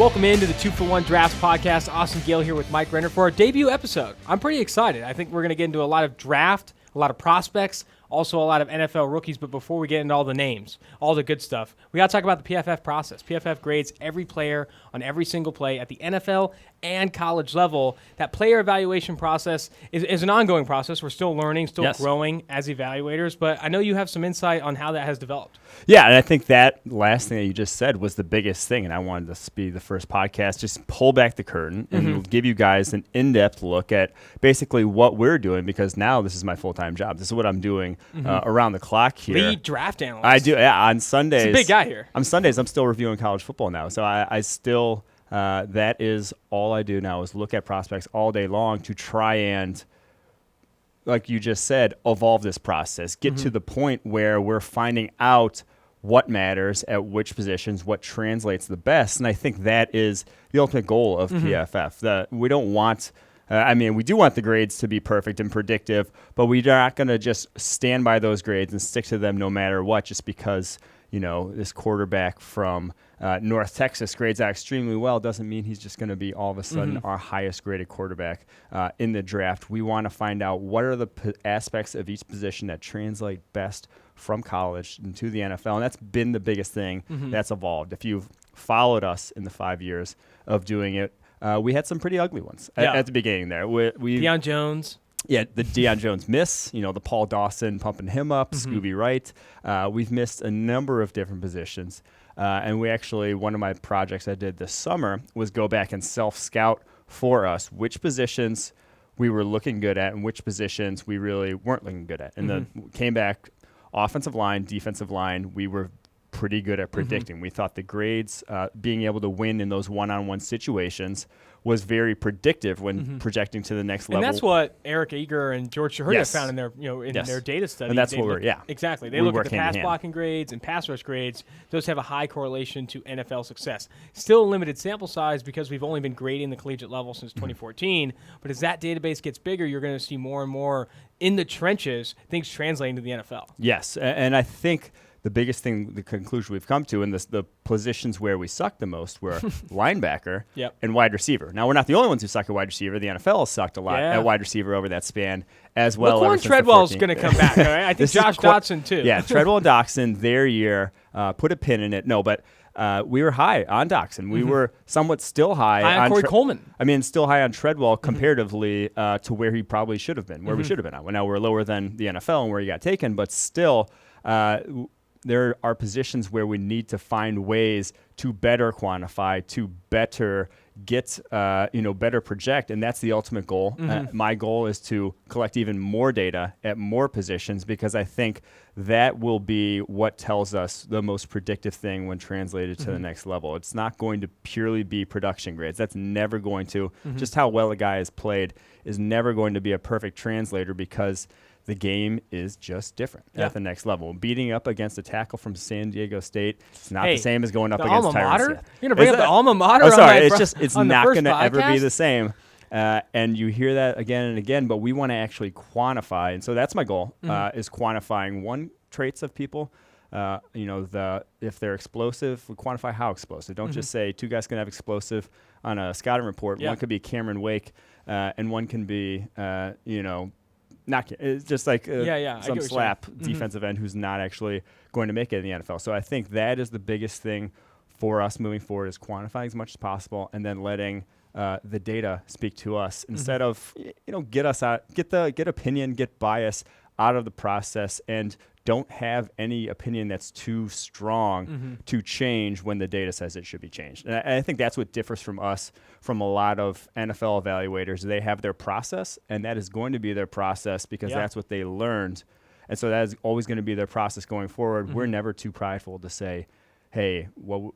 Welcome into the 2-for-1 Drafts podcast. Austin Gayle here with Mike Renner for our debut episode. I'm pretty excited. I think we're going to get into a lot of draft, a lot of prospects, also a lot of NFL rookies. But before we get into all the names, all the good stuff, we got to talk about the PFF process. PFF grades every player on every single play at the NFL and college level. That player evaluation process is an ongoing process. We're still learning, still growing as evaluators. But I know you have some insight on how that has developed. Yeah, and I think that last thing that you just said was the biggest thing, and I wanted this to be the first podcast. Just pull back the curtain and give you guys an in-depth look at basically what we're doing, because now this is my full-time job. This is what I'm doing around the clock here. Lead draft analyst. I do, yeah, on Sundays. He's a big guy here. On Sundays, I'm still reviewing college football now, so I still, that is all I do now, is look at prospects all day long to try and, like you just said, evolve this process, get to the point where we're finding out what matters at which positions, what translates the best. And I think that is the ultimate goal of PFF. We don't want, we do want the grades to be perfect and predictive, but we're not going to just stand by those grades and stick to them no matter what, just because, you know, this quarterback from North Texas grades out extremely well doesn't mean he's just going to be all of a sudden our highest graded quarterback in the draft. We want to find out what are the aspects of each position that translate best from college into the NFL, and that's been the biggest thing that's evolved. If you've followed us in the 5 years of doing it, we had some pretty ugly ones at the beginning there. We Deion Jones. Yeah, the Deion Jones miss, the Paul Dawson pumping him up, Scooby Wright. We've missed a number of different positions. And we actually, one of my projects I did this summer was go back and self-scout for us which positions we were looking good at and which positions we really weren't looking good at. And then came back, offensive line, defensive line, we were pretty good at predicting. We thought the grades, being able to win in those one-on-one situations, was very predictive when projecting to the next level. And that's what Eric Eager and George Shahurda found in their, their data study. And that's what exactly. They look at the pass blocking grades and pass rush grades. Those have a high correlation to NFL success. Still a limited sample size because we've only been grading the collegiate level since 2014. But as that database gets bigger, you're going to see more and more in the trenches things translating to the NFL. Yes, and I think the biggest thing, the conclusion we've come to, and the positions where we sucked the most were linebacker and wide receiver. Now, we're not the only ones who suck at wide receiver. The NFL has sucked a lot at wide receiver over that span as well. Laquan Treadwell's going to come back, all right? I think Josh Dotson, too. Yeah, Treadwell and Dotson, their year, put a pin in it. No, but we were high on Dotson. We were somewhat still high on Corey Coleman. Still high on Treadwell comparatively to where he probably should have been, where we should have been at. Well, now we're lower than the NFL and where he got taken, but still there are positions where we need to find ways to better quantify, to better get, better project, and that's the ultimate goal. My goal is to collect even more data at more positions, because I think that will be what tells us the most predictive thing when translated to the next level. It's not going to purely be production grades. That's never going to, just how well a guy has played is never going to be a perfect translator, because the game is just different at the next level. Beating up against a tackle from San Diego State, it's not the same as going up against Tyron Smith. You're going to bring up the alma mater? Oh, sorry. It's not going to ever be the same. And you hear that again and again, but we want to actually quantify. And so that's my goal, is quantifying traits of people. If they're explosive, we quantify how explosive. Don't just say two guys can have explosive on a scouting report. One could be Cameron Wake, and one can be, it's just like some slap defensive end who's not actually going to make it in the NFL. So I think that is the biggest thing for us moving forward, is quantifying as much as possible and then letting the data speak to us instead of get opinion, get bias out of the process, and don't have any opinion that's too strong to change when the data says it should be changed. And I think that's what differs from us from a lot of NFL evaluators. They have their process, and that is going to be their process because that's what they learned. And so that is always going to be their process going forward. We're never too prideful to say, hey,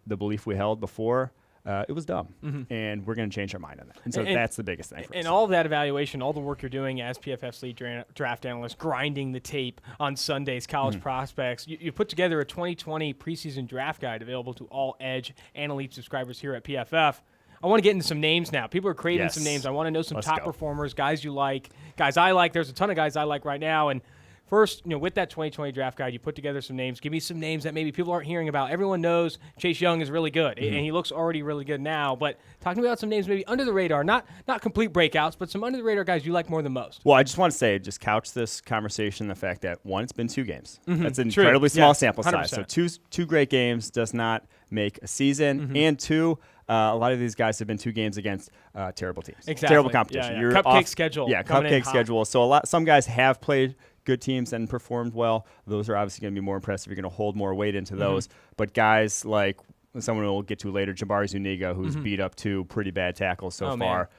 the belief we held before, it was dumb, and we're going to change our mind on that. And so that's the biggest thing for us. And all of that evaluation, all the work you're doing as PFF's lead draft analyst, grinding the tape on Sunday's college prospects, you put together a 2020 preseason draft guide available to all Edge and Elite subscribers here at PFF. I want to get into some names now. People are creating some names. I want to know some top performers, guys you like, guys I like. There's a ton of guys I like right now, and First, with that 2020 draft guide, you put together some names. Give me some names that maybe people aren't hearing about. Everyone knows Chase Young is really good, and he looks already really good now. But talk to me about some names maybe under the radar, not complete breakouts, but some under the radar guys you like more than most. Well, I just want to say, just couch this conversation in the fact that, one, it's been 2 games. That's an True. incredibly small Yeah, sample size. 100%. So two great games does not make a season. And 2, a lot of these guys have been 2 games against terrible teams. Exactly. Terrible competition. Yeah. You're Cupcake schedule. Yeah, coming in cupcake hot. schedule. So some guys have played good teams and performed well. Those are obviously going to be more impressive. You're going to hold more weight into those. But guys like someone we'll get to later, Jabari Zuniga, who's beat up 2 pretty bad tackles so far.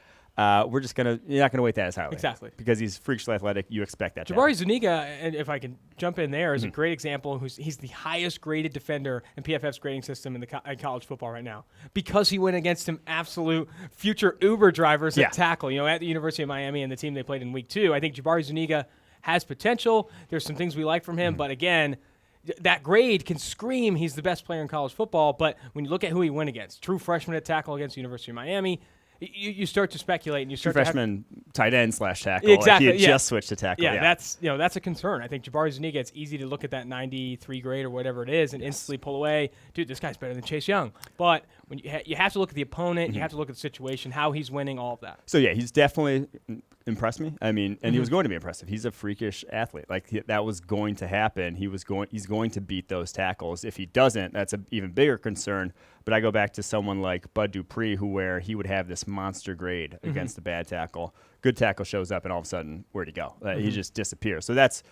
We're just you're not gonna weight that as highly. Exactly. Because he's freakishly athletic. You expect that. Jabari Zuniga, and if I can jump in there, is a great example. He's the highest graded defender in PFF's grading system in college football right now, because he went against some absolute future Uber drivers at tackle. At the University of Miami and the team they played in week 2. I think Jabari Zuniga has potential. There's some things we like from him, but again, that grade can scream he's the best player in college football. But when you look at who he went against, true freshman at tackle against the University of Miami, you start to speculate, and you start freshman tight end / tackle. Exactly. Like he had just switched to tackle. Yeah, that's a concern. I think Jabari Zuniga, it's easy to look at that 93 grade or whatever it is and instantly pull away. Dude, this guy's better than Chase Young. But when you have to look at the opponent, you have to look at the situation, how he's winning, all of that. So yeah, he's definitely impressed me. I mean, and he was going to be impressive. He's a freakish athlete. Like that was going to happen. He's going to beat those tackles. If he doesn't, that's an even bigger concern. But I go back to someone like Bud Dupree, where he would have this monster grade against a bad tackle. Good tackle shows up, and all of a sudden, where'd he go? He just disappears. So that's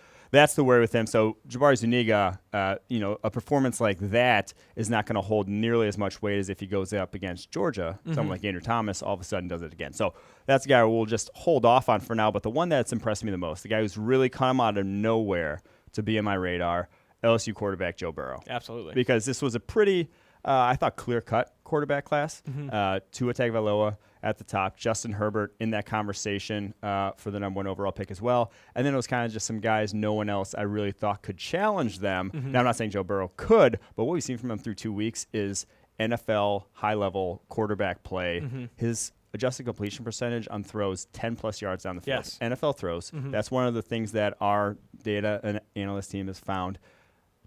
the worry with him. So Jabari Zuniga, a performance like that is not going to hold nearly as much weight as if he goes up against Georgia. Someone like Andrew Thomas all of a sudden does it again. So that's a guy we'll just hold off on for now. But the one that's impressed me the most, the guy who's really come out of nowhere to be in my radar, LSU quarterback Joe Burrow. Absolutely. Because this was a pretty, I thought, clear-cut quarterback class. Tua Tagovailoa at the top, Justin Herbert in that conversation for the #1 overall pick as well. And then it was kind of just some guys no one else I really thought could challenge them. Now, I'm not saying Joe Burrow could, but what we've seen from him through 2 weeks is NFL high-level quarterback play. His adjusted completion percentage on throws 10-plus yards down the field. Yes. NFL throws. That's one of the things that our data and analyst team has found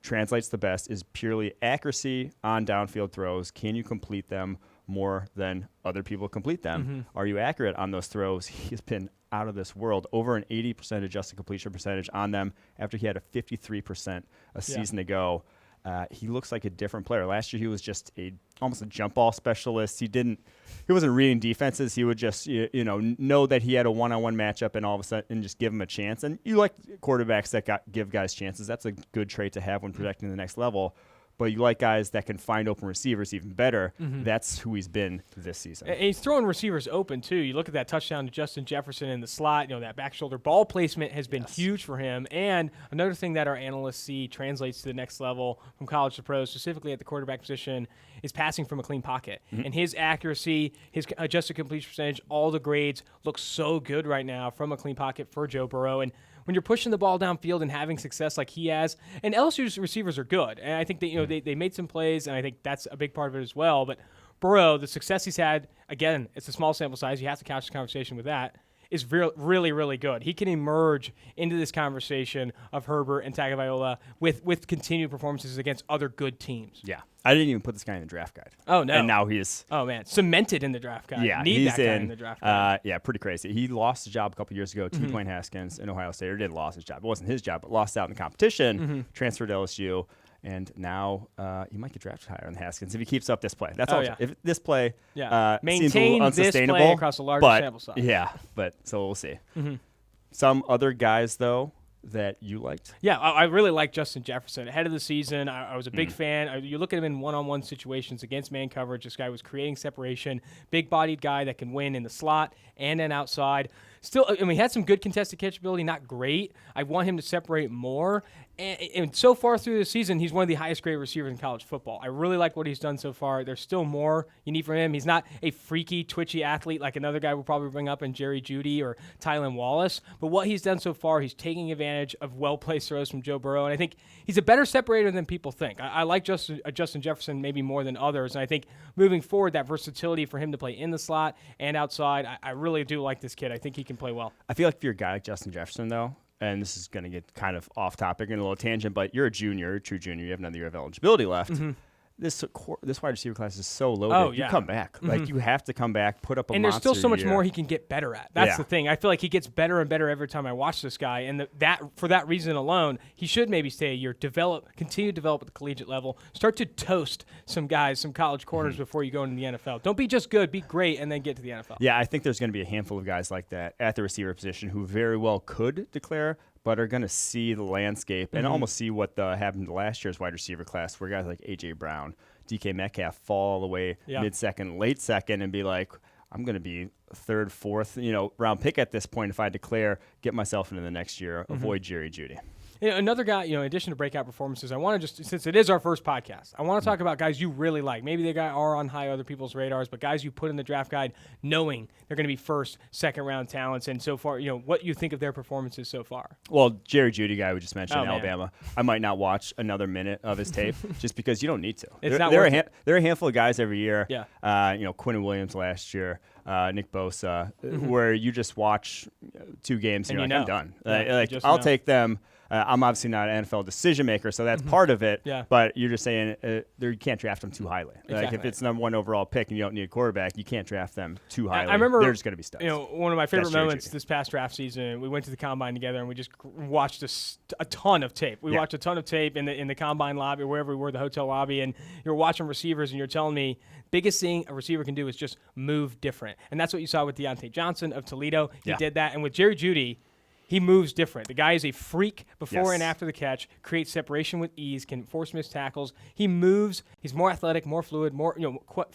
translates the best is purely accuracy on downfield throws. Can you complete them more than other people complete them? Are you accurate on those throws? He's been out of this world. Over an 80% adjusted completion percentage on them after he had a 53% a season ago. He looks like a different player. Last year he was just almost a jump ball specialist. He wasn't reading defenses. He would just know that he had a one-on-one matchup and all of a sudden just give him a chance. And you like quarterbacks that give guys chances. That's a good trait to have when projecting the next level. But you like guys that can find open receivers even better. That's who he's been this season. And he's throwing receivers open, too. You look at that touchdown to Justin Jefferson in the slot. That back shoulder ball placement has been huge for him. And another thing that our analysts see translates to the next level from college to pros, specifically at the quarterback position, is passing from a clean pocket. And his accuracy, his adjusted completion percentage, all the grades look so good right now from a clean pocket for Joe Burrow. And when you're pushing the ball downfield and having success like he has, and LSU's receivers are good, and I think that they made some plays, and I think that's a big part of it as well. But Burrow, the success he's had, again, it's a small sample size. You have to couch the conversation with that. Is really, really good. He can emerge into this conversation of Herbert and Tagovailoa with continued performances against other good teams. Yeah. I didn't even put this guy in the draft guide. Oh, no. And now he's... Oh, man. Cemented in the draft guide. Yeah, Need he's that guy in the draft guide. Yeah, pretty crazy. He lost his job a couple years ago to Dwayne Haskins in Ohio State. Or did lose his job. It wasn't his job, but lost out in the competition, transferred to LSU. And now he might get drafted higher than Haskins if he keeps up this play. That's all. Yeah. If this play seems a maintain little this unsustainable, play across a larger sample size. Yeah, so we'll see. Some other guys, though, that you liked? Yeah, I really like Justin Jefferson. Ahead of the season, I was a big fan. You look at him in one-on-one situations against man coverage. This guy was creating separation. Big-bodied guy that can win in the slot and then outside. Still, he had some good contested catchability, not great. I want him to separate more. And so far through the season, he's one of the highest graded receivers in college football. I really like what he's done so far. There's still more you need from him. He's not a freaky, twitchy athlete like another guy we'll probably bring up in Jerry Jeudy or Tylan Wallace. But what he's done so far, he's taking advantage of well-placed throws from Joe Burrow. And I think he's a better separator than people think. I like Justin Jefferson maybe more than others. And I think moving forward, that versatility for him to play in the slot and outside, I really do like this kid. I think he can play well. I feel like if you're a guy like Justin Jefferson, though, and this is going to get kind of off topic and a little tangent, but you're a junior, a true junior. You have another year of eligibility left. This wide receiver class is so loaded. Oh, yeah. You come back. Like, you have to come back, put up a monster And there's still so much year. more he can get better at. That's the thing. I feel like he gets better and better every time I watch this guy. And for that reason alone, he should maybe stay a year, continue to develop at the collegiate level, start to toast some guys, some college corners before you go into the NFL. Don't be just good, be great, and then get to the NFL. Yeah, I think there's going to be a handful of guys like that at the receiver position who very well could declare, but are going to see the landscape and almost see what happened to last year's wide receiver class, where guys like A.J. Brown, DK Metcalf fall all the way mid-second, late second, and be like, I'm going to be third, fourth, round pick at this point if I declare, get myself into the next year, avoid Jerry Jeudy. Another guy, in addition to breakout performances, I want to since it is our first podcast, I want to talk about guys you really like. Maybe they are on high other people's radars, but guys you put in the draft guide knowing they're going to be first, second round talents, and so far, what you think of their performances so far. Well, Jerry Jeudy guy we just mentioned in man. Alabama, I might not watch another minute of his tape just because you don't need to. It's not there worth are there are a handful of guys every year. Yeah. Quinn Williams last year, Nick Bosa, where you just watch 2 games and you're like, I'm done. Yeah, I'll take them. I'm obviously not an NFL decision maker, so that's part of it. Yeah. But you're just saying you can't draft them too highly. Like Exactly. if it's number 1 overall pick and you don't need a quarterback, you can't draft them too highly. I remember they're just going to be studs. One of my favorite That's Jerry moments Jeudy. this past draft season. We went to the combine together and we just watched a ton of tape. We watched a ton of tape in the combine lobby, or wherever we were, the hotel lobby, and you're watching receivers and you're telling me biggest thing a receiver can do is just move different, and that's what you saw with Deontay Johnson of Toledo. He did that, and with Jerry Jeudy, he moves different. The guy is a freak before and after the catch, creates separation with ease, can force missed tackles. He moves. He's more athletic, more fluid, more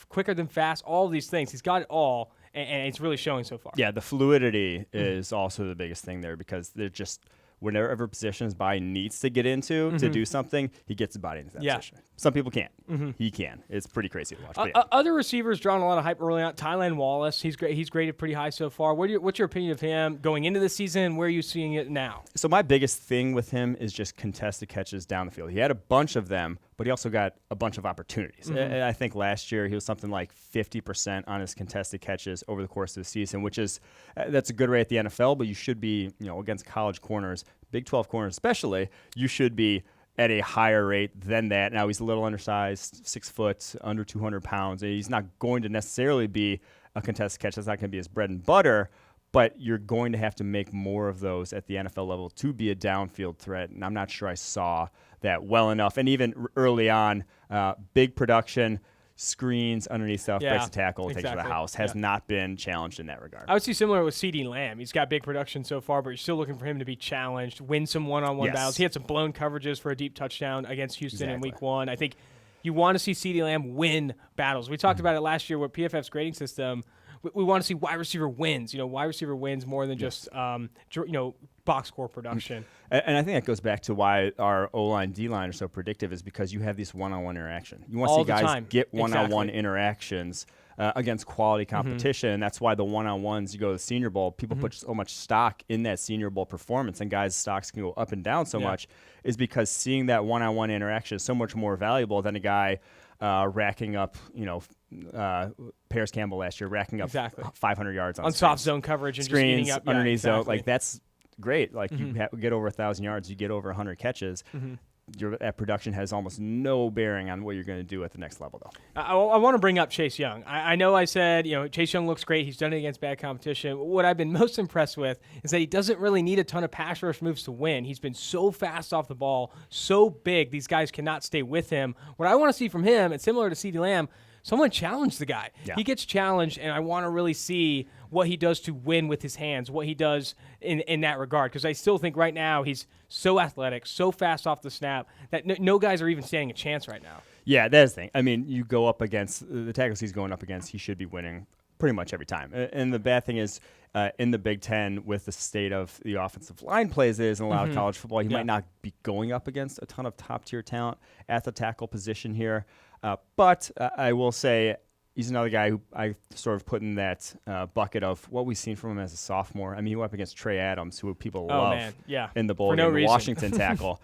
quicker than fast. All of these things. He's got it all, and it's really showing so far. Yeah, the fluidity is also the biggest thing there, because they're just whenever position his body needs to get into to do something, he gets his body into that position. Some people can't. He can. It's pretty crazy to watch. But Other receivers drawing a lot of hype early on. Tylan Wallace, he's great. He's graded pretty high so far. What's your opinion of him going into the season? Where are you seeing it now? So my biggest thing with him is just contested catches down the field. He had a bunch of them, but he also got a bunch of opportunities. And I think last year he was something like 50% on his contested catches over the course of the season, which is that's a good rate at the NFL, but you should be, against college corners, Big 12 corners especially, you should be at a higher rate than that. Now he's a little undersized, 6 foot, under 200 pounds. And he's not going to necessarily be a contested catch. That's not going to be his bread and butter, but you're going to have to make more of those at the NFL level to be a downfield threat. And I'm not sure I saw that well enough. And even early on, big production, screens underneath stuff, breaks the tackle, takes it to the house, has not been challenged in that regard. I would see similar with CeeDee Lamb. He's got big production so far, but you're still looking for him to be challenged, win some one-on-one battles. He had some blown coverages for a deep touchdown against Houston in week 1. I think you want to see CeeDee Lamb win battles. We talked about it last year with PFF's grading system. We want to see wide receiver wins. Wide receiver wins more than just box score production. And I think that goes back to why our O-line, D-line are so predictive, is because you have this one-on-one interaction. You want to see guys get one-on-one interactions against quality competition, and that's why the one-on-ones, you go to the Senior Bowl, people put so much stock in that Senior Bowl performance, and guys' stocks can go up and down so much, is because seeing that one-on-one interaction is so much more valuable than a guy racking up, Paris Campbell last year, racking up 500 yards on soft zone coverage and screens, just eating up underneath zone. Like, that's great. Like, you get over 1,000 yards, you get over 100 catches. That production has almost no bearing on what you're going to do at the next level, though. I want to bring up Chase Young. I know I said, Chase Young looks great. He's done it against bad competition. What I've been most impressed with is that he doesn't really need a ton of pass rush moves to win. He's been so fast off the ball, so big, these guys cannot stay with him. What I want to see from him, and similar to CeeDee Lamb, someone challenge the guy. He gets challenged, and I want to really see what he does to win with his hands, what he does in that regard. Because I still think right now he's so athletic, so fast off the snap, that no guys are even standing a chance right now. Yeah, that's the thing. I mean, you go up against the tackles he's going up against, he should be winning pretty much every time. And the bad thing is, in the Big Ten, with the state of the offensive line plays is in a lot of college football, he might not be going up against a ton of top-tier talent at the tackle position here. But I will say he's another guy who I sort of put in that bucket of what we've seen from him as a sophomore. I mean, he went up against Trey Adams, who people love in the bowl game, the Washington tackle.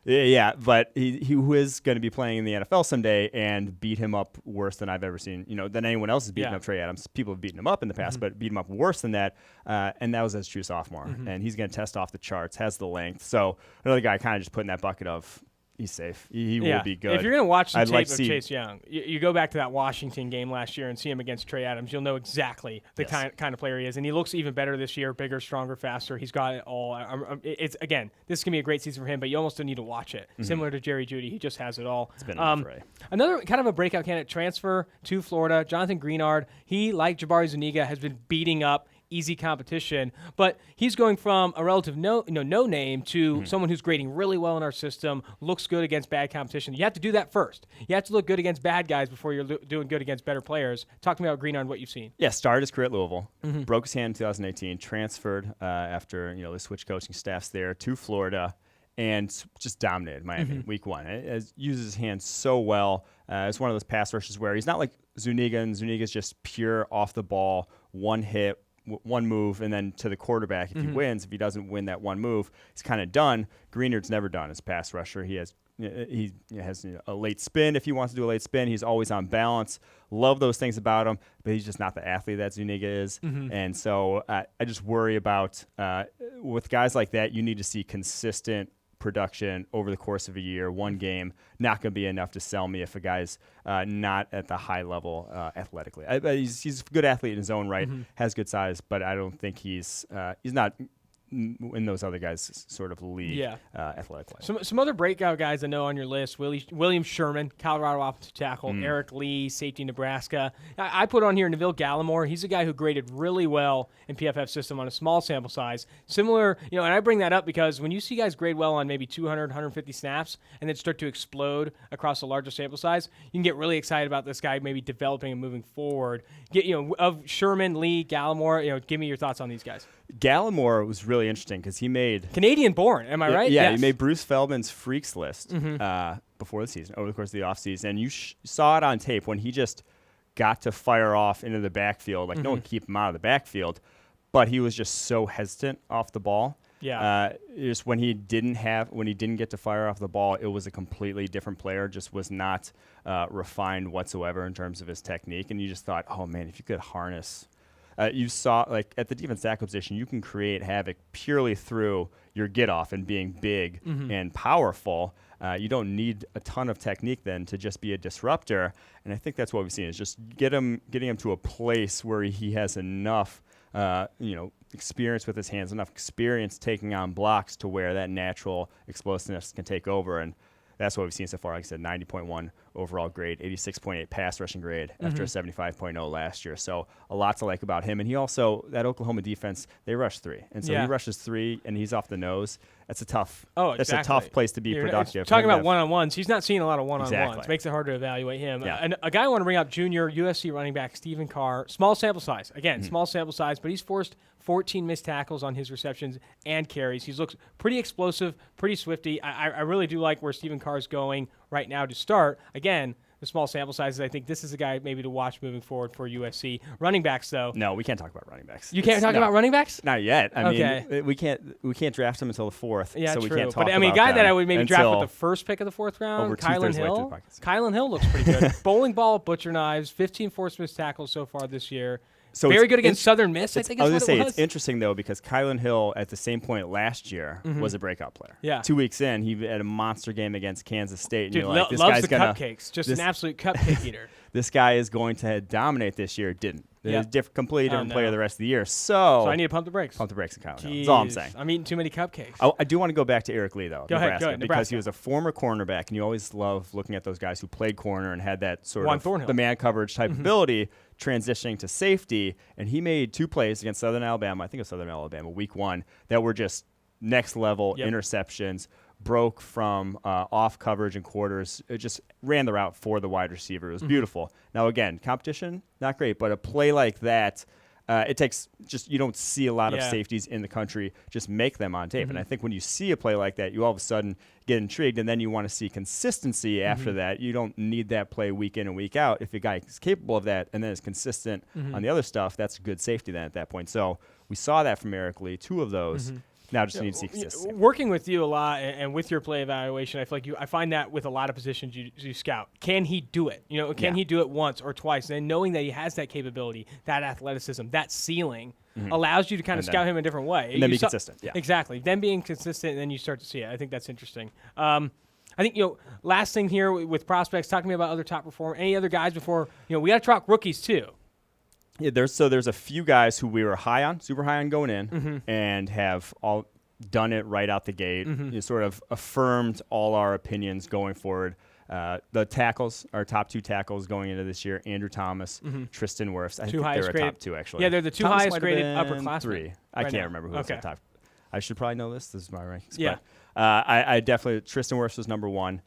Yeah, but he is going to be playing in the NFL someday and beat him up worse than I've ever seen, than anyone else has beaten up Trey Adams. People have beaten him up in the past, but beat him up worse than that, and that was as true sophomore. And he's going to test off the charts, has the length. So another guy kind of just put in that bucket of he's safe. He will be good. If you're going to watch some tape of Chase Young, you go back to that Washington game last year and see him against Trey Adams, you'll know exactly the kind of player he is. And he looks even better this year, bigger, stronger, faster. He's got it all. Again, this is going to be a great season for him, but you almost don't need to watch it. Similar to Jerry Jeudy, he just has it all. It's been another kind of a breakout candidate transfer to Florida, Jonathan Greenard. He, like Jabari Zuniga, has been beating up easy competition, but he's going from a relative no name to someone who's grading really well in our system, looks good against bad competition. You have to do that first. You have to look good against bad guys before you're doing good against better players. Talk to me about Greenard and what you've seen. Yeah, started his career at Louisville, broke his hand in 2018, transferred after they switched coaching staffs there to Florida, and just dominated Miami week one. It uses his hands so well. It's one of those pass rushes where he's not like Zuniga, and Zuniga's just pure off the ball, one hit, one move, and then to the quarterback. If he wins, if he doesn't win that one move, he's kind of done. Greenard's never done as a pass rusher. He has a late spin if he wants to do a late spin. He's always on balance. Love those things about him, but he's just not the athlete that Zuniga is. And so I just worry about with guys like that, you need to see consistent production over the course of a year. One game not going to be enough to sell me if a guy's not at the high level athletically. He's a good athlete in his own right, has good size, but I don't think he's not in those other guys' sort of league athletically. Some other breakout guys I know on your list: William Sherman, Colorado offensive tackle; Eric Lee, safety, Nebraska. I put on here Neville Gallimore. He's a guy who graded really well in PFF system on a small sample size. Similar, and I bring that up because when you see guys grade well on maybe 200, 150 snaps and then start to explode across a larger sample size, you can get really excited about this guy maybe developing and moving forward. Of Sherman, Lee, Gallimore, give me your thoughts on these guys. Gallimore was really interesting because he made Canadian-born. Am I right? Yeah, yes. He made Bruce Feldman's freaks list before the season, over the course of the offseason, and you saw it on tape when he just got to fire off into the backfield. Like no one could keep him out of the backfield, but he was just so hesitant off the ball. Yeah. Just when he didn't get to fire off the ball, it was a completely different player. Just was not refined whatsoever in terms of his technique, and you just thought, oh man, if you could harness. You saw, like, at the defense tackle position, you can create havoc purely through your get-off and being big and powerful. You don't need a ton of technique then to just be a disruptor. And I think that's what we've seen is just getting him to a place where he has enough, experience with his hands, enough experience taking on blocks to where that natural explosiveness can take over. And that's what we've seen so far. Like I said, 90.1 overall grade, 86.8 pass rushing grade after a 75.0 last year. So a lot to like about him. And he also, that Oklahoma defense, they rush three. And so he rushes three and he's off the nose. That's a tough That's a tough place to be productive. Talking about one-on-ones, he's not seeing a lot of one-on-ones. Exactly. Makes it hard to evaluate him. And a guy I want to bring up, junior USC running back Stephen Carr. Small sample size. Again, small sample size, but he's forced 14 missed tackles on his receptions and carries. He looks pretty explosive, pretty swifty. I really do like where Stephen Carr is going right now to start. Again, the small sample sizes, I think this is a guy maybe to watch moving forward for USC. Running backs, though. No, we can't talk about running backs. You can't talk about running backs? Not yet. I mean, we can't draft him until the fourth. Yeah, so true. We can't talk but I mean, a guy that I would maybe draft with the first pick of the fourth round, over Kylan Hill. Kylan Hill looks pretty good. Bowling ball, butcher knives, 15 forced missed tackles so far this year. So very good against Southern Miss, I think. I was going to say, it's interesting, though, because Kylan Hill, at the same point last year, was a breakout player. Yeah. 2 weeks in, he had a monster game against Kansas State. And Dude, you're like, this loves guy's the cupcakes. Just an absolute cupcake eater. This guy is going to dominate this year. Didn't. He's a completely different player the rest of the year. So I need to pump the brakes. Pump the brakes in Kylan Hill. That's all I'm saying. I'm eating too many cupcakes. I do want to go back to Eric Lee, though. Go ahead. Because he was a former cornerback, and you always love looking at those guys who played corner and had that sort of Thornhill. the man coverage type ability, transitioning to safety. And he made 2 plays against Southern Alabama, I think it was Southern Alabama, week 1, that were just next level interceptions. Broke from off coverage and quarters. It just ran the route for the wide receiver. It was beautiful. Now, again, competition, not great, but a play like that, it takes you don't see a lot of safeties in the country just make them on tape. And I think when you see a play like that, you all of a sudden get intrigued, and then you want to see consistency after that. You don't need that play week in and week out. If a guy is capable of that and then is consistent on the other stuff, that's good safety then at that point. So we saw that from Eric Lee, 2 of those. Now just need to see consistency. Working with you a lot and with your play evaluation, I feel like I find that with a lot of positions you scout. Can he do it? Can he do it once or twice? And then knowing that he has that capability, that athleticism, that ceiling allows you to kind of scout him a different way. And then be consistent. Yeah. Exactly. Then being consistent, and then you start to see it. I think that's interesting. I think, last thing here with prospects, talk to me about other top performers. Any other guys before, we got to talk rookies too. Yeah, there's a few guys who we were super high on going in, and have all done it right out the gate. It sort of affirmed all our opinions going forward. The tackles, our top 2 tackles going into this year, Andrew Thomas, Tristan Wirfs. I think they're a top 2 actually. Yeah, they're the 2 Thomas highest graded upperclassmen. 3. I can't remember who was the top. I should probably know this. This is my rankings. Yeah. But, I definitely Tristan Wirfs was number 1.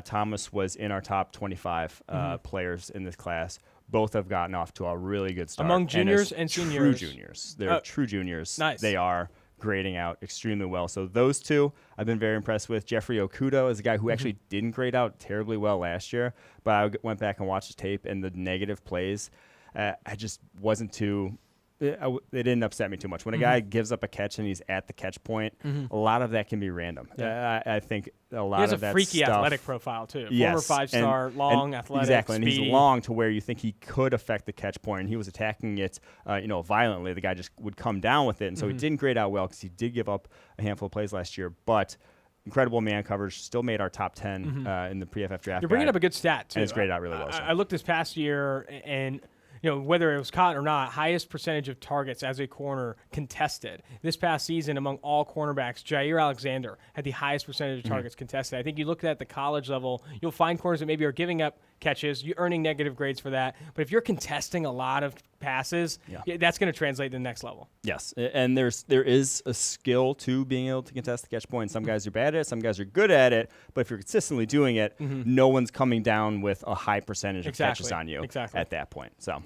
Thomas was in our top 25 players in this class. Both have gotten off to a really good start. Among juniors and seniors. True juniors. They're true juniors. Nice. They are grading out extremely well. So those 2 I've been very impressed with. Jeffrey Okudo is a guy who actually didn't grade out terribly well last year, but I went back and watched the tape, and the negative plays, I just wasn't too it didn't upset me too much. When a guy gives up a catch and he's at the catch point, a lot of that can be random. Yeah. I think a lot of that stuff. He has a freaky athletic profile, too. Yes. Former 5-star, long, athletic, exactly, speedy. and he's long to where you think he could affect the catch point, and he was attacking it violently. The guy just would come down with it, and so he didn't grade out well because he did give up a handful of plays last year, but incredible man coverage, still made our top 10 in the PFF draft. You're bringing up a good stat, too. And it's graded out really well. I looked this past year, and whether it was caught or not, highest percentage of targets as a corner contested. This past season, among all cornerbacks, Jair Alexander had the highest percentage of targets contested. I think you look at the college level, you'll find corners that maybe are giving up catches, you're earning negative grades for that. But if you're contesting a lot of passes, that's going to translate to the next level. Yes, and there is a skill to being able to contest the catch point. Some guys are bad at it, some guys are good at it, but if you're consistently doing it, no one's coming down with a high percentage of catches on you at that point. So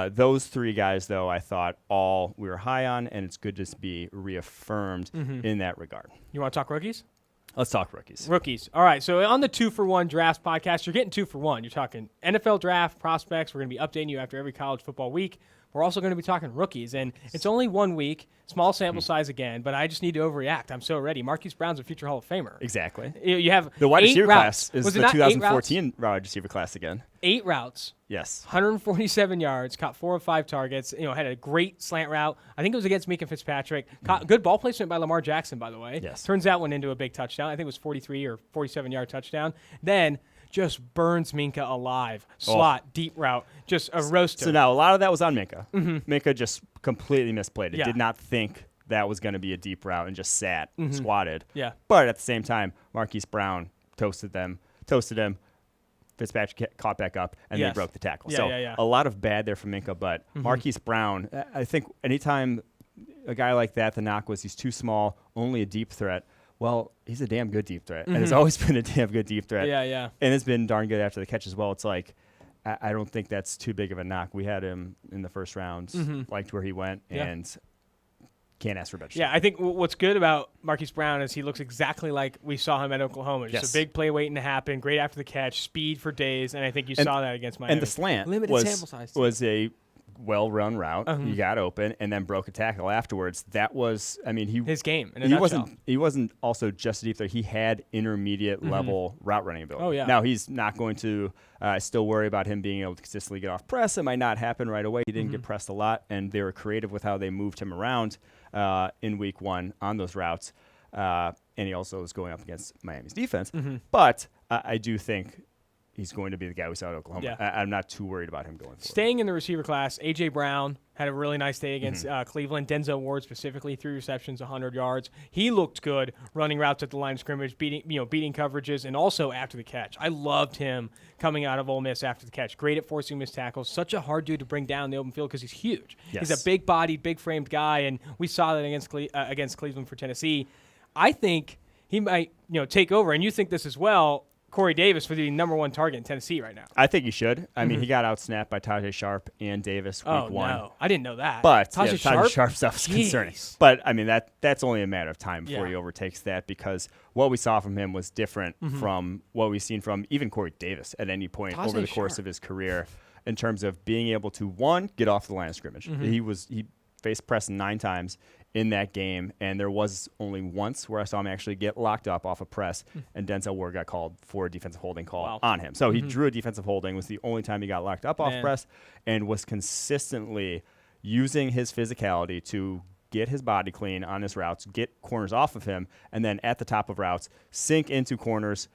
those 3 guys, though, I thought all we were high on, and it's good to be reaffirmed in that regard. You want to talk rookies? Let's talk rookies. Rookies. All right. So on the 2-for-1 Drafts podcast, you're getting 2 for 1. You're talking NFL draft prospects. We're going to be updating you after every college football week. We're also going to be talking rookies, and it's only 1 week, small sample size again, but I just need to overreact. I'm so ready. Marquise Brown's a future Hall of Famer. Exactly. You have the wide receiver class is Was the 2014 wide receiver class again. 8 routes. Yes. 147 yards, caught 4 of 5 targets, had a great slant route. I think it was against Mika Fitzpatrick. Caught good ball placement by Lamar Jackson, by the way. Yes. Turns out went into a big touchdown. I think it was 43 or 47-yard touchdown. Then just burns Minka alive. Slot, deep route, just a roaster. So now a lot of that was on Minka. Minka just completely misplayed it. Yeah. Did not think that was going to be a deep route and just sat, squatted. Yeah. But at the same time, Marquise Brown toasted him. Fitzpatrick caught back up, and they broke the tackle. A lot of bad there from Minka, but Marquise Brown, I think anytime a guy like that, the knock was he's too small, only a deep threat. Well, he's a damn good deep threat, and has always been a damn good deep threat. Yeah. And has been darn good after the catch as well. It's like, I don't think that's too big of a knock. We had him in the first round, liked where he went, and can't ask for better. Yeah, I think what's good about Marquise Brown is he looks exactly like we saw him at Oklahoma. Just a big play waiting to happen, great after the catch, speed for days, and I think you saw that against Miami. And the slant was a well-run route. He got open and then broke a tackle afterwards. That was, his game in a nutshell. He wasn't also just a deep threat. He had intermediate level route running ability. Oh, yeah. Now he's not going to. I still worry about him being able to consistently get off press. It might not happen right away. He didn't get pressed a lot, and they were creative with how they moved him around in week 1 on those routes. And he also was going up against Miami's defense. But I do think he's going to be the guy we saw at Oklahoma. Yeah. I'm not too worried about him going forward. Staying in the receiver class, A.J. Brown had a really nice day against Cleveland. Denzel Ward specifically, 3 receptions, 100 yards. He looked good running routes at the line of scrimmage, beating coverages, and also after the catch. I loved him coming out of Ole Miss after the catch. Great at forcing missed tackles. Such a hard dude to bring down the open field because he's huge. Yes. He's a big-bodied, big-framed guy, and we saw that against Cleveland for Tennessee. I think he might take over, and you think this as well, Corey Davis for the number 1 target in Tennessee right now. I think he should. I mean, he got outsnapped by Tajay Sharp and Davis week 1. No. I didn't know that. But Tajay Sharp stuff is concerning. But, that's only a matter of time before he overtakes that because what we saw from him was different from what we've seen from even Corey Davis at any point over the course of his career in terms of being able to, 1, get off the line of scrimmage. He faced press 9 times in that game, and there was only once where I saw him actually get locked up off a press, and Denzel Ward got called for a defensive holding call on him. So he drew a defensive holding, was the only time he got locked up off press, and was consistently using his physicality to get his body clean on his routes, get corners off of him, and then at the top of routes, sink into corners,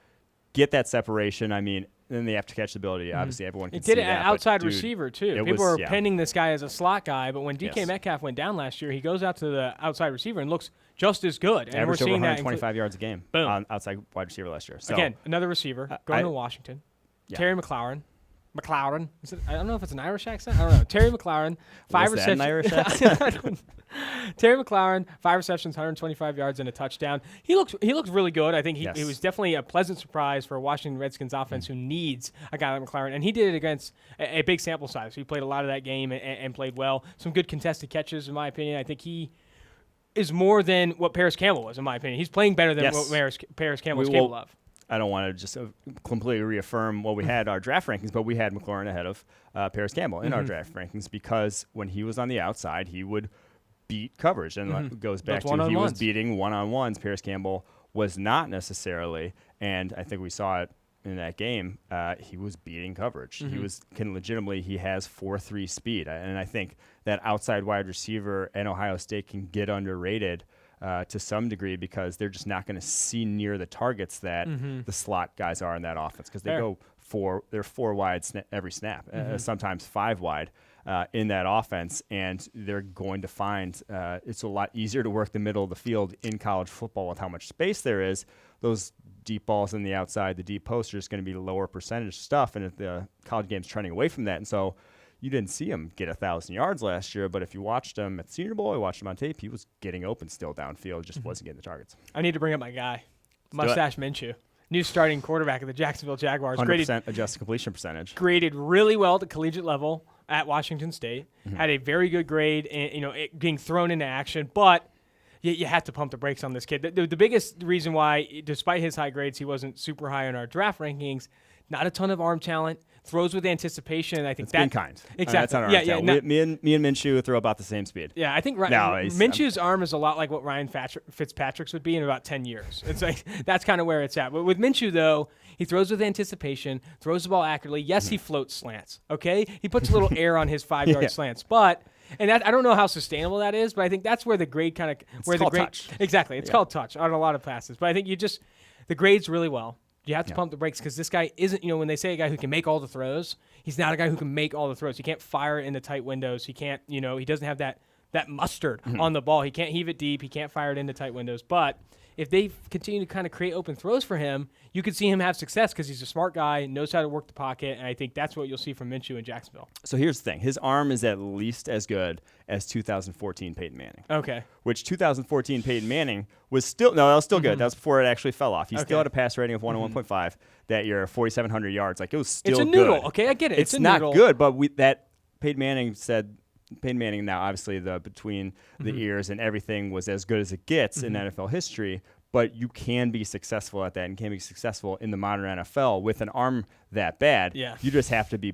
get that separation. I mean, then they have to catch the ability. Obviously, everyone can see that. He did it at outside receiver, too. People were penning this guy as a slot guy, but when DK Metcalf went down last year, he goes out to the outside receiver and looks just as good. And averaged we're seeing over 125 yards a game on outside wide receiver last year. So, again, another receiver going to Washington. Terry McLaurin. I don't know if it's an Irish accent. I don't know. Terry McLaurin, 5 receptions. An Irish accent? Terry McLaurin, 5 receptions, 125 yards, and a touchdown. He looked really good. I think he was definitely a pleasant surprise for a Washington Redskins offense who needs a guy like McLaurin. And he did it against a big sample size. He played a lot of that game and played well. Some good contested catches, in my opinion. I think he is more than what Paris Campbell was, in my opinion. He's playing better than what Paris Campbell was capable of. I don't want to just completely reaffirm what we had our draft rankings, but we had McLaurin ahead of Paris Campbell in our draft rankings because when he was on the outside, he would beat coverage. And it goes back to he was beating one-on-ones. Paris Campbell was not necessarily, and I think we saw it in that game. He was beating coverage. He has 4.3 speed. And I think that outside wide receiver at Ohio State can get underrated to some degree because they're just not going to see near the targets that the slot guys are in that offense because they're 4 wide every snap, sometimes 5 wide in that offense, and they're going to find it's a lot easier to work the middle of the field in college football with how much space there is. Those deep balls in the outside, the deep post are just going to be lower percentage stuff, and the college game's trending away from that, and so you didn't see him get 1,000 yards last year, but if you watched him at Senior Bowl, you watched him on tape, he was getting open still downfield, just wasn't getting the targets. I need to bring up my guy, Mustache Minshew, new starting quarterback of the Jacksonville Jaguars. 100% adjusted completion percentage. Graded really well at the collegiate level at Washington State. Had a very good grade, being thrown into action, but you have to pump the brakes on this kid. The biggest reason why, despite his high grades, he wasn't super high in our draft rankings, not a ton of arm talent, throws with anticipation. And I think that's been kind. Exactly. Me and Minshew throw about the same speed. Yeah, I think Minshew's arm is a lot like what Ryan Fitzpatrick's would be in about 10 years. It's like that's kind of where it's at. But with Minshew, though, he throws with anticipation, throws the ball accurately. Yes, he floats slants. Okay, he puts a little air on his 5-yard slants, but. And I don't know how sustainable that is, but I think that's where the grade kind of touch. Exactly, it's called touch on a lot of passes. But I think the grade's really well. You have to pump the brakes because this guy isn't, when they say a guy who can make all the throws, he's not a guy who can make all the throws. He can't fire it into tight windows. He can't, he doesn't have that mustard on the ball. He can't heave it deep. He can't fire it into tight windows. But if they continue to kind of create open throws for him, you could see him have success because he's a smart guy, knows how to work the pocket, and I think that's what you'll see from Minshew in Jacksonville. So here's the thing. His arm is at least as good as 2014 Peyton Manning. Okay. Which 2014 Peyton Manning was still good. That was before it actually fell off. He still had a pass rating of 101.5 that year, 4,700 yards. Like, it was still good. It's a noodle. Okay, I get it. It's not good, but Peyton Manning now, obviously, between the ears and everything was as good as it gets in NFL history, but you can be successful at that and can be successful in the modern NFL with an arm that bad. Yeah. You just have to be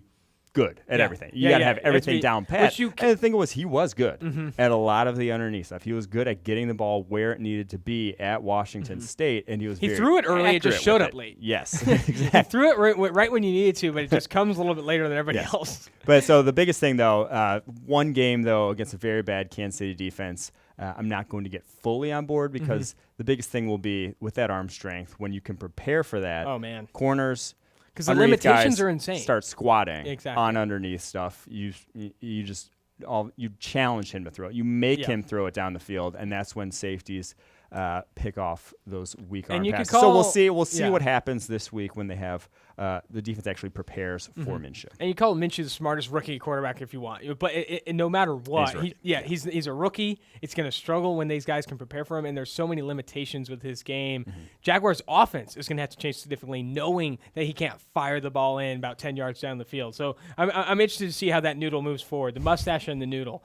good at everything. You got to have everything down pat. And the thing was, he was good at a lot of the underneath stuff. He was good at getting the ball where it needed to be at Washington State, and he threw it early. It just showed up late. Yes, exactly. He threw it right when you needed to, but it just comes a little bit later than everybody else. But so the biggest thing, though, one game, though, against a very bad Kansas City defense, I'm not going to get fully on board because the biggest thing will be with that arm strength when you can prepare for that. Oh, man. Corners. Because the limitations are insane. Start squatting on underneath stuff. You challenge him to throw it. You make him throw it down the field, and that's when safeties pick off those weak arm passes. So we'll see what happens this week when they have the defense actually prepares for Minshew. And you call Minshew the smartest rookie quarterback if you want, but no matter what, he's a rookie. It's going to struggle when these guys can prepare for him, and there's so many limitations with his game. Jaguars' offense is going to have to change significantly, knowing that he can't fire the ball in about 10 yards down the field. So I'm interested to see how that noodle moves forward, the mustache and the noodle.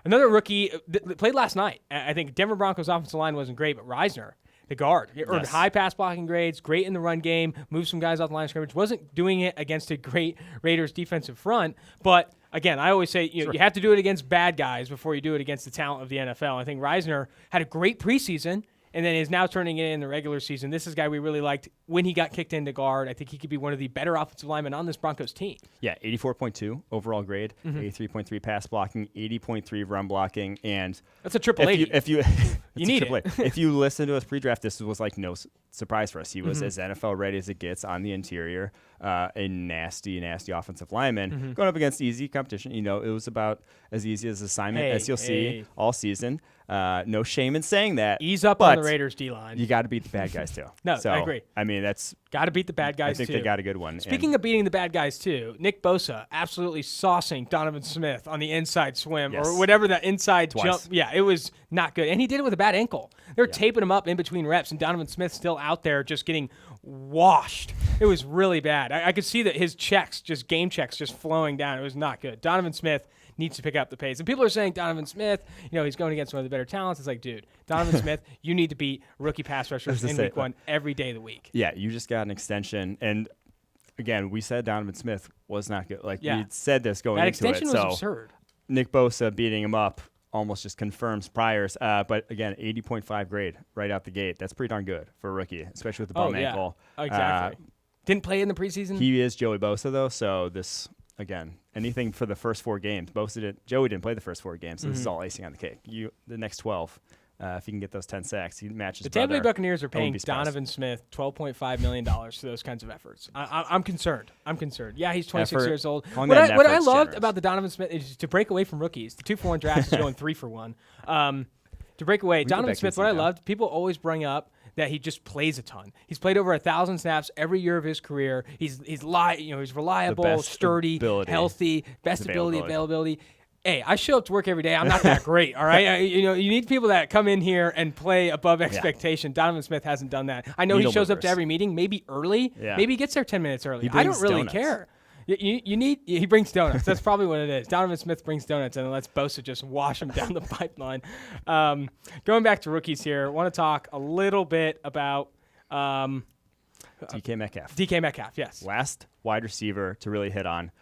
Another rookie played last night. I think Denver Broncos' offensive line wasn't great, but Reisner the guard. He earned Yes. high pass blocking grades, great in the run game, moved some guys off the line of scrimmage. Wasn't doing it against a great Raiders defensive front, but again, I always say you have to do it against bad guys before you do it against the talent of the NFL. I think Reisner had a great preseason and then is now turning it in the regular season. This is a guy we really liked when he got kicked into guard. I think he could be one of the better offensive linemen on this Broncos team. Yeah, 84.2 overall grade, 83.3 pass blocking, 80.3 run blocking, and That's a triple 80. If you You need it. If you listen to us pre-draft, this was like no surprise for us. He was as NFL ready as it gets on the interior, a nasty offensive lineman going up against easy competition. You know, it was about as easy as assignment as you'll see all season. No shame in saying that. Ease up on the Raiders D-line. You got to beat the bad guys too. No, so, I agree. I mean, that's got to beat the bad guys I think too. they got a good one. Speaking of beating the bad guys too, Nick Bosa absolutely saucing Donovan Smith on the inside swim or whatever that inside jump. Yeah, it was not good. And he did it with a bad ankle. They were taping him up in between reps, and Donovan Smith still out there just getting washed. It was really bad. I could see that his game checks just flowing down. It was not good. Donovan Smith needs to pick up the pace. And people are saying Donovan Smith, he's going against one of the better talents. It's like, dude, Donovan Smith, you need to beat rookie pass rushers in week one every day of the week. Yeah, you just got an extension. And again, we said Donovan Smith was not good. We said this going into it. That extension was absurd. Nick Bosa beating him up almost just confirms priors. But again, 80.5 grade right out the gate. That's pretty darn good for a rookie, especially with the bum ankle. Exactly. Didn't play in the preseason. He is Joey Bosa, though, so this, again, anything for the first 4 games. Joey didn't play the first 4 gams, so this is all icing on the cake. The next 12, if he can get those 10 sacks, he matches. The Tampa Bay Buccaneers are paying Donovan Smith $12.5 million for those kinds of efforts. I'm concerned. Yeah, he's 26 years old. What I loved about the Donovan Smith is to break away from rookies. The 2-for-1 draft is going 3-for-1 to break away. Donovan Smith, what I loved, people always bring up that he just plays a ton. He's played over 1,000 snaps every year of his career. He's reliable, sturdy, healthy, best availability. Hey, I show up to work every day. I'm not that great, all right? You need people that come in here and play above expectation. Donovan Smith hasn't done that. I know he shows up to every meeting, maybe early. Yeah. Maybe he gets there 10 minutes early. I don't really care. He brings donuts. That's probably what it is. Donovan Smith brings donuts and lets Bosa just wash him down the pipeline. Going back to rookies here, I want to talk a little bit about DK Metcalf. DK Metcalf, yes. Last wide receiver to really hit on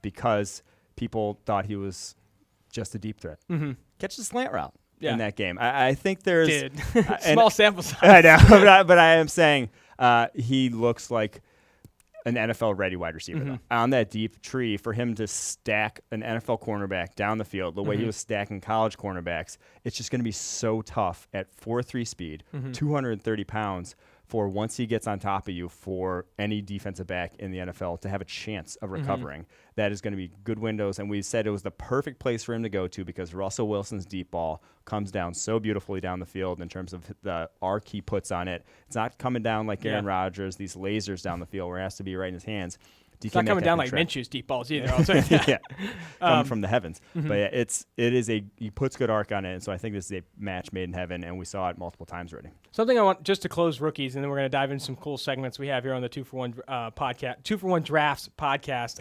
because people thought he was just a deep threat. Catch the slant route in that game. I think there's small sample size. I know, but I am saying he looks like an NFL-ready wide receiver on that deep tree. For him to stack an NFL cornerback down the field the way he was stacking college cornerbacks, it's just going to be so tough at 4.3 speed, 230 pounds, for once he gets on top of you for any defensive back in the NFL to have a chance of recovering. That is going to be good windows, and we said it was the perfect place for him to go to because Russell Wilson's deep ball comes down so beautifully down the field in terms of the arc he puts on it. It's not coming down like Aaron Rodgers, these lasers down the field where it has to be right in his hands. It's not coming down like Minshew's deep balls either. I'll tell you that. Coming from the heavens. But he puts good arc on it, and so I think this is a match made in heaven, and we saw it multiple times already. Something I want just to close rookies, and then we're going to dive into some cool segments we have here on the 2-for-1 podcast, 2-for-1 Drafts podcast.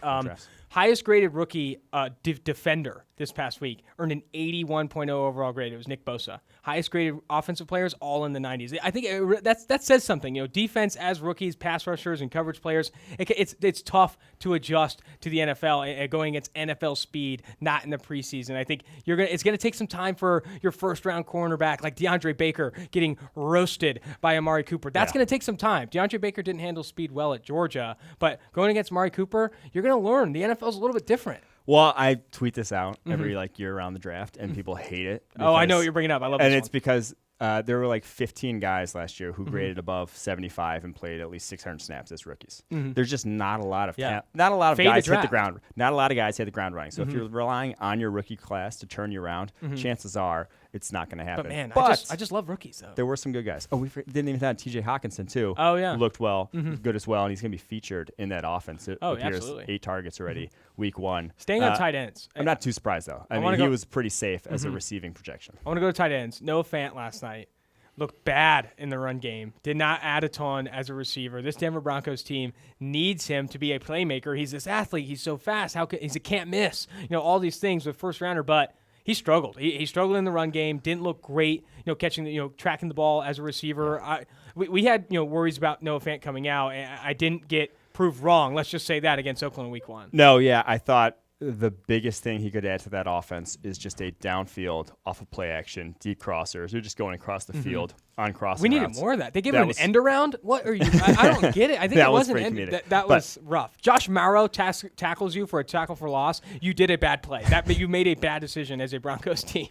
Highest graded rookie defender this past week earned an 81.0 overall grade. It was Nick Bosa. Highest graded offensive players, all in the 90s. I think that says something. defense as rookies, pass rushers, and coverage players. It's tough to adjust to the NFL going against NFL speed, not in the preseason. I think it's going to take some time for your first round cornerback like DeAndre Baker getting roasted by Amari Cooper. That's going to take some time. DeAndre Baker didn't handle speed well at Georgia, but going against Amari Cooper, you're going to learn. The NFL is a little bit different. Well, I tweet this out every year around the draft, and people hate it. Oh, I know what you're bringing up. I love this. And it's because there were 15 guys last year who graded above 75 and played at least 600 snaps as rookies. There's just not a lot of not a lot of guys hit the ground. Not a lot of guys hit the ground running. So if you're relying on your rookie class to turn you around, chances are it's not going to happen. But man, I just love rookies though. There were some good guys. Oh, we didn't even have T.J. Hawkinson too. Oh yeah, looked well, good as well, and he's going to be featured in that offense. It appears absolutely. 8 targets already, week 1. Staying on tight ends, I'm not too surprised though. I mean, he was pretty safe as a receiving projection. I want to go to tight ends. Noah Fant last night looked bad in the run game. Did not add a ton as a receiver. This Denver Broncos team needs him to be a playmaker. He's this athlete. He's so fast. He's a can't miss. All these things with first rounder, but he struggled. He struggled in the run game. Didn't look great. Catching tracking the ball as a receiver. Yeah. We had worries about Noah Fant coming out. And I didn't get proved wrong. Let's just say that against Oakland in Week 1. No, yeah, I thought the biggest thing he could add to that offense is just a downfield, off of play action, deep crossers. They're just going across the field on crossing We needed routes. more of that. They gave him an end around. What are you? I don't get it. I think That it was wasn't pretty end. comedic. That was rough. Josh Morrow tackles you for a tackle for loss. You did a bad play. You made a bad decision as a Broncos team.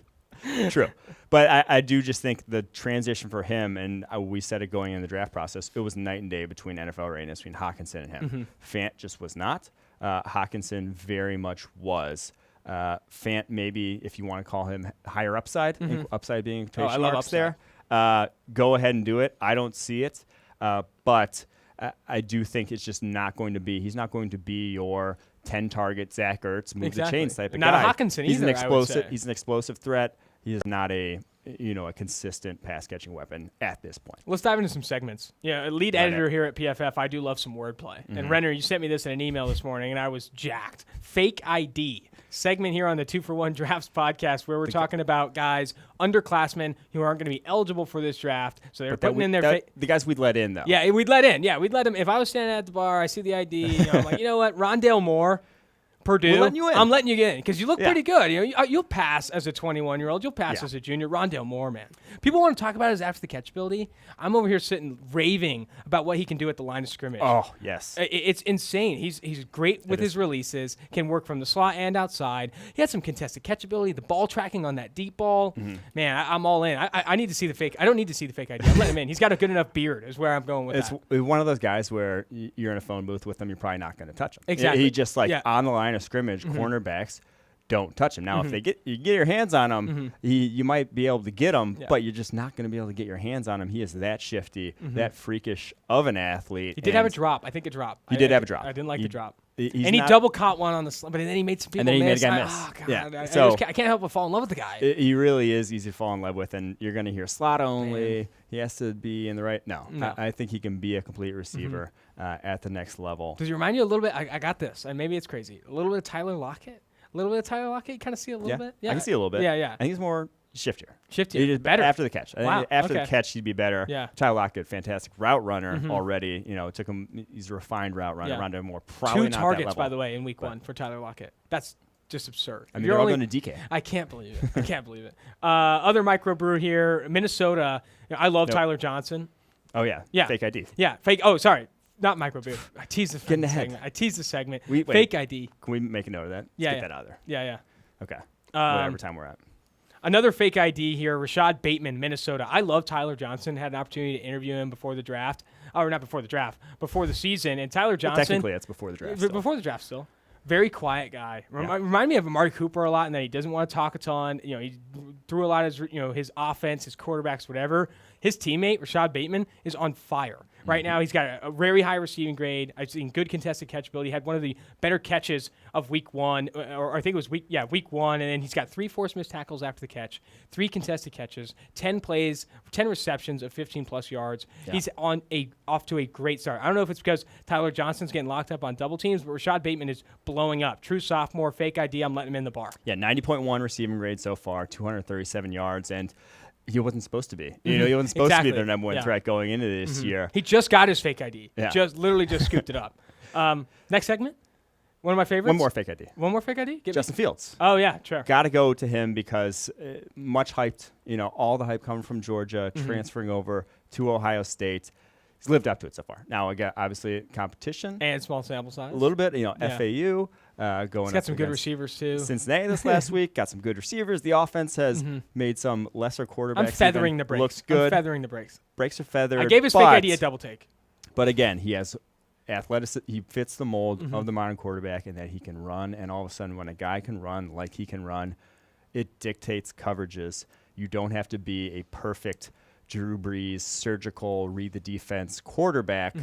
True. But I do just think the transition for him, and we said it going in the draft process, it was night and day between NFL readiness, between Hockenson and him. Fant just was not. Hockenson very much was. Fant, maybe if you want to call him higher upside, I think upside being quotation marks there. Go ahead and do it. I don't see it. But I do think it's just not going to be, he's not going to be your 10 target Zach Ertz, move the chains type of not guy. Not a Hockenson either, I would say. He's an explosive threat. He is not a consistent pass catching weapon at this point. Let's dive into some segments. Lead editor here at PFF, I do love some wordplay. And Renner, you sent me this in an email this morning, and I was jacked. Fake ID segment here on the 2-for-1 Drafts podcast, where we're talking about guys, underclassmen who aren't going to be eligible for this draft. So they're putting in their the guys we'd let in though. Yeah, we'd let in. Yeah, we'd let them. If I was standing at the bar, I see the ID. I'm like, you know what, Rondale Moore. Purdue, letting you in. I'm letting you get in because you look pretty good. You'll pass as a 21-year-old. You'll pass as a junior. Rondale Moore, man. People want to talk about his after the catch ability. I'm over here sitting raving about what he can do at the line of scrimmage. Oh yes, it's insane. He's great with his releases. Can work from the slot and outside. He had some contested catch ability. The ball tracking on that deep ball. Man, I'm all in. I need to see the fake. I don't need to see the fake ID. I'm letting him in. He's got a good enough beard. Is where I'm going with that. It's one of those guys where you're in a phone booth with him. You're probably not going to touch him. Exactly. He just on the line of scrimmage, cornerbacks don't touch him. Now, if you get your hands on him, you might be able to get him, but you're just not going to be able to get your hands on him. He is that shifty, that freakish of an athlete. He did have a drop. I think a drop. He did have a drop. I didn't like the drop. And he double caught one on the but then he made some people miss. And then miss. He made a guy miss. Oh, God. Yeah. I can't help but fall in love with the guy. He really is easy to fall in love with, and you're going to hear slot only. Man. He has to be in the right. No. I think he can be a complete receiver at the next level. Does he remind you a little bit? I got this, and maybe it's crazy. A little bit of Tyler Lockett. A little bit of Tyler Lockett. You kind of see a little bit. Yeah, I can see a little bit. Yeah. I think he's more shiftier. He's better after the catch. Wow. After the catch, he'd be better. Yeah. Tyler Lockett, fantastic route runner already. It took him. He's a refined route runner. Rondale Moore, probably 2 not targets, that level. by the way, in Week 1 for Tyler Lockett. That's just absurd. I mean, they're all going to DK. I can't believe it. I can't believe it. Other microbrew here, Minnesota. I love Tyler Johnson. Oh yeah. Yeah. Fake ID. Yeah. Fake. Oh, sorry. Not microbrew. I teased the Getting ahead. segment. I teased the segment. Wait. Fake ID. Can we make a note of that? Let's get that out of there. Yeah. Okay. Whatever time we're at. Another fake ID here, Rashad Bateman, Minnesota. I love Tyler Johnson. Had an opportunity to interview him before the draft. Or not before the draft, before the season. And Tyler Johnson. Well, technically, that's before the draft. Before the draft still. Very quiet guy. Remind me of Amari Cooper a lot in that he doesn't want to talk a ton. He threw a lot of his offense, his quarterbacks, whatever. His teammate, Rashad Bateman, is on fire. Right now, he's got a very high receiving grade. I've seen good contested catch ability. He had one of the better catches of Week 1, or I think it was Week 1, and then he's got 3 forced missed tackles after the catch, 3 contested catches, 10 plays, 10 receptions of 15-plus yards. Yeah. He's off to a great start. I don't know if it's because Tyler Johnson's getting locked up on double teams, but Rashad Bateman is blowing up. True sophomore, fake ID. I'm letting him in the bar. Yeah, 90.1 receiving grade so far, 237 yards, and he wasn't supposed to be. He wasn't supposed to be their number 1 threat going into this year. He just got his fake ID. Yeah. Literally just scooped it up. Next segment. One of my favorites. One more fake ID. One more fake ID? Justin Fields. Oh, yeah, sure. Got to go to him because much hyped, all the hype coming from Georgia, transferring over to Ohio State. He's lived up to it so far. Now, again, obviously, competition. And small sample size. A little bit, FAU going He's got some good receivers, too. Cincinnati this last week, got some good receivers. The offense has made some lesser quarterbacks. I'm feathering the brakes. Looks good. I'm feathering the brakes. Brakes are feathered. I gave his fake ID a double take. But again, he has athleticism. He fits the mold of the modern quarterback in that he can run. And all of a sudden, when a guy can run like he can run, it dictates coverages. You don't have to be a perfect Drew Brees, surgical, read the defense quarterback.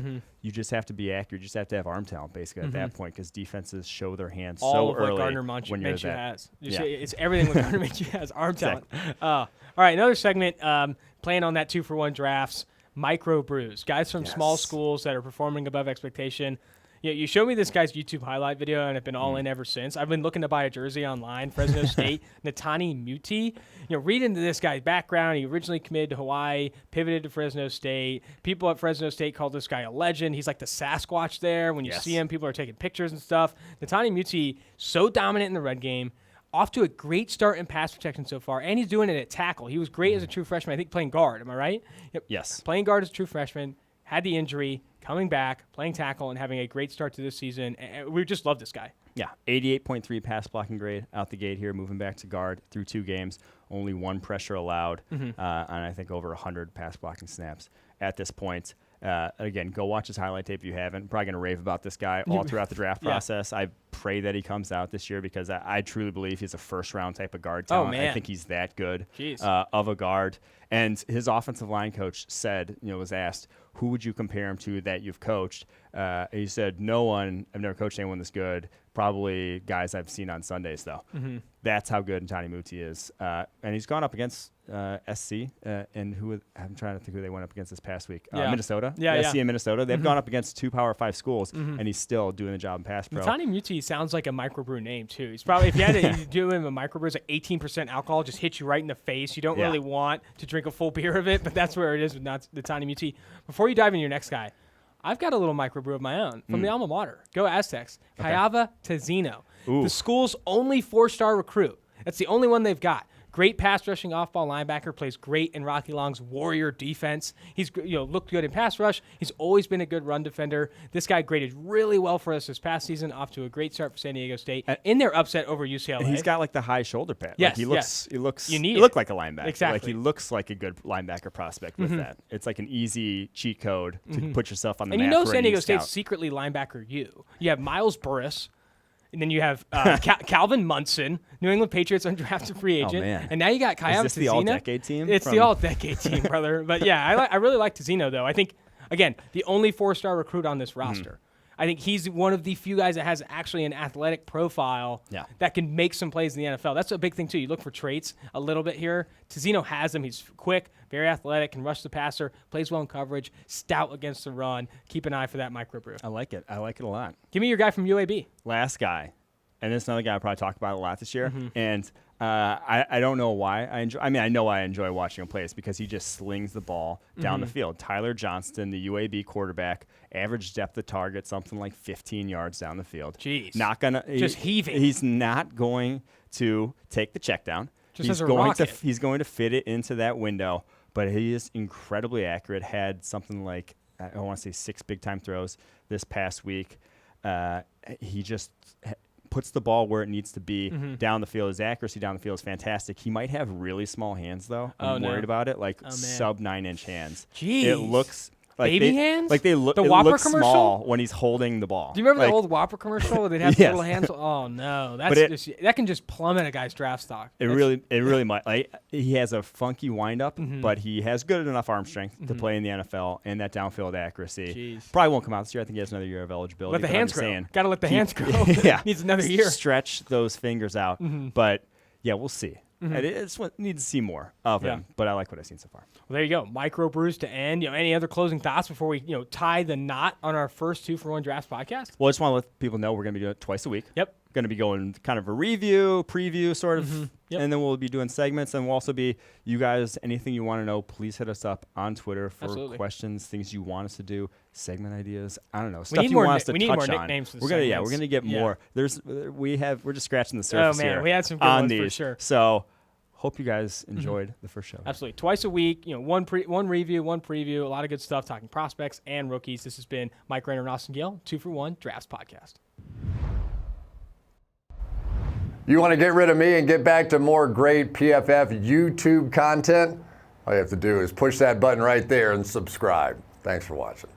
You just have to be accurate. You just have to have arm talent, basically, at that point, because defenses show their hands so early. All of what Gardner Minshew has. Yeah. It's everything what Gardner Minshew has, arm talent. All right, another segment, playing on that 2-for-1 drafts, micro brews. Guys from small schools that are performing above expectation. Yeah, you showed me this guy's YouTube highlight video, and I've been all in ever since. I've been looking to buy a jersey online. Fresno State, Natani Muti. Read into this guy's background. He originally committed to Hawaii, pivoted to Fresno State. People at Fresno State call this guy a legend. He's like the Sasquatch there. When you see him, people are taking pictures and stuff. Natani Muti, so dominant in the run game. Off to a great start in pass protection so far, and he's doing it at tackle. He was great as a true freshman, I think, playing guard. Am I right? Yep. Yes. Playing guard as a true freshman, had the injury, coming back, playing tackle, and having a great start to this season. And we just love this guy. Yeah, 88.3 pass blocking grade out the gate here, moving back to guard through 2 games. Only 1 pressure allowed, and I think over 100 pass blocking snaps at this point. Again, go watch his highlight tape if you haven't. Probably going to rave about this guy all throughout the draft process. I pray that he comes out this year because I truly believe he's a first-round type of guard talent. I think he's that good of a guard. And his offensive line coach said, was asked, who would you compare him to that you've coached? He said, no one. I've never coached anyone this good. Probably guys I've seen on Sundays, though. That's how good Natani Muti is. And he's gone up against SC, and I'm trying to think who they went up against this past week. Minnesota. SC and Minnesota. They've gone up against 2 Power 5 schools, and he's still doing the job in pass pro. Natani Muti sounds like a microbrew name, too. He's probably, if you had to do him a microbrew, it's like 18% alcohol, just hits you right in the face. You don't really want to drink a full beer of it, but that's where it is with Natani Muti. Before you dive into your next guy, I've got a little microbrew of my own from the alma mater. Go Aztecs. Cayava Tezino. The school's only 4-star recruit. That's the only one they've got. Great pass rushing off-ball linebacker, plays great in Rocky Long's Warrior defense. He's looked good in pass rush. He's always been a good run defender. This guy graded really well for us this past season, off to a great start for San Diego State in their upset over UCLA. And he's got like the high shoulder pad. Yes, he looks like a linebacker. Exactly. Like he looks like a good linebacker prospect with that. It's like an easy cheat code to put yourself on the map. And San Diego State's secretly linebacker you. You have Miles Burris. And then you have Calvin Munson, New England Patriots undrafted free agent. And now you got Cayava Tezino. Is this the all-decade team? It's the all-decade team, brother. But, I really like Tezino, though. I think, again, the only 4-star recruit on this roster. I think he's one of the few guys that has actually an athletic profile that can make some plays in the NFL. That's a big thing, too. You look for traits a little bit here. Tezino has them. He's quick, very athletic, can rush the passer, plays well in coverage, stout against the run. Keep an eye for that microbrew. I like it. I like it a lot. Give me your guy from UAB. Last guy. And this is another guy I probably talked about a lot this year. And I don't know why I know why I enjoy watching him play. It's because he just slings the ball down the field. Tyler Johnston, the UAB quarterback, average depth of target, something like 15 yards down the field. Jeez. Just heaving. He's not going to take the check down. He's going to fit it into that window. But he is incredibly accurate. Had something like, I want to say 6 big-time throws this past week. He just puts the ball where it needs to be down the field. His accuracy down the field is fantastic. He might have really small hands, though. I'm worried about it, like sub 9-inch hands. Jeez. It looks like baby hands? Like they look. The it Whopper looks commercial? Small when he's holding the ball. Do you remember the old Whopper commercial where they'd have little hands? Oh no, that can just plummet a guy's draft stock. It really might. Like he has a funky windup, but he has good enough arm strength to play in the NFL and that downfield accuracy. Jeez. Probably won't come out this year. I think he has another year of eligibility. Let the hands grow. Got to let the hands grow. Needs another year. Stretch those fingers out. But yeah, we'll see. I just need to see more of him, but I like what I've seen so far. Well, there you go. Microbrews to end. Any other closing thoughts before we tie the knot on our first 2-for-1 Drafts podcast? Well, I just want to let people know we're going to be doing it twice a week. Yep. Going to be going kind of a preview sort of, and then we'll be doing segments, and we'll also be, you guys, anything you want to know, please hit us up on Twitter for questions, things you want us to do, segment ideas, I don't know, stuff you want us to touch on. We need more nicknames for the segments. We're going to get more. We're just scratching the surface here. We had some good ones for sure. So hope you guys enjoyed the first show. Absolutely. Twice a week, one review, one preview, a lot of good stuff talking prospects and rookies. This has been Mike Renner and Austin Gayle, 2-for-1 Drafts Podcast. You want to get rid of me and get back to more great PFF YouTube content? All you have to do is push that button right there and subscribe. Thanks for watching.